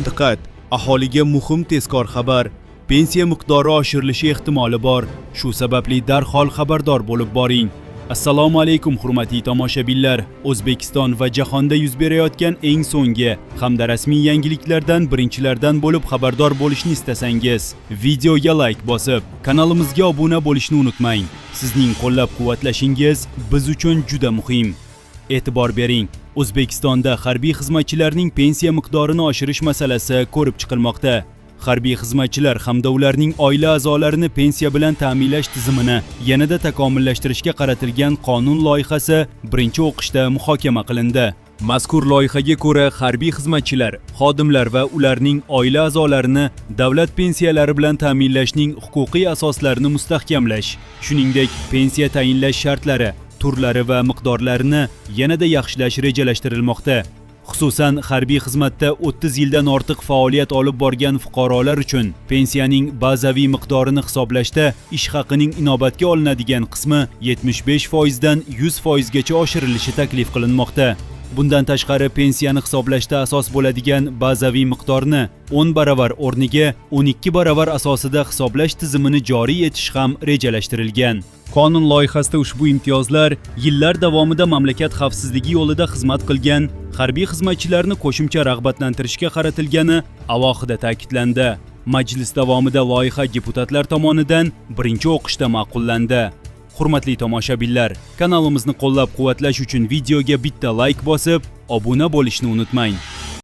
Diqqat! Aholiga muhim tezkor xabar. Pensiya miqdori oshirilishi ehtimoli bor. Shu sababli darhol xabardor bo'lib boring. Assalomu alaykum hurmatli tomoshabinlar. O'zbekiston va jahonda yuz berayotgan eng so'nggi hamda rasmiy yangiliklardan birinchilardan bo'lib xabardor bo'lishni istasangiz, videoga like bosib, kanalimizga obuna bo'lishni unutmang. Sizning qo'llab-quvvatlashingiz biz uchun juda muhim. E'tibor bering. O'zbekistonda harbiy xizmatchilarning pensiya miqdorini oshirish masalasi ko'rib chiqilmoqda. Harbiy xizmatchilar hamda ularning oila a'zolarini pensiya bilan ta'minlash tizimini yanada takomillashtirishga qaratilgan qonun loyihasi birinchi o'qishda muhokama qilindi. Mazkur loyihaga ko'ra, harbiy xizmatchilar, xodimlar va ularning oila a'zolarini davlat pensiyalari bilan ta'minlashning huquqiy asoslarini mustahkamlash, shuningdek, pensiya tayinlash shartlari, turlari va miqdorlarini yanada yaxshilash rejalashtirilmoqda. Xususan, harbiy xizmatda 30 yildan ortiq faoliyat olib borgan fuqarolar uchun pensiyaning bazaviy miqdorini hisoblashda ish haqining inobatga olinadigan qismi 75% dan 100% gacha oshirilishi taklif qilinmoqda. Bundan tashqari, pensiyani hisoblashda asos bo'ladigan bazaviy miqdorni 10 baravar o'rniga 12 baravar asosida hisoblash tizimini joriy etish ham rejalashtirilgan. Qonun loyihasida ushbu imtiyozlar yillar davomida mamlakat xavfsizligi yo'lida xizmat qilgan harbiy xizmatchilarni qo'shimcha rag'batlantirishga qaratilgani alohida ta'kidlandi. Majlis davomida loyiha deputatlar tomonidan birinchi o'qishda ma'qullandi. Hurmatli tomoshabinlar, kanalimizni qo'llab-quvvatlash uchun videoga bitta like bosib, obuna bo'lishni unutmang.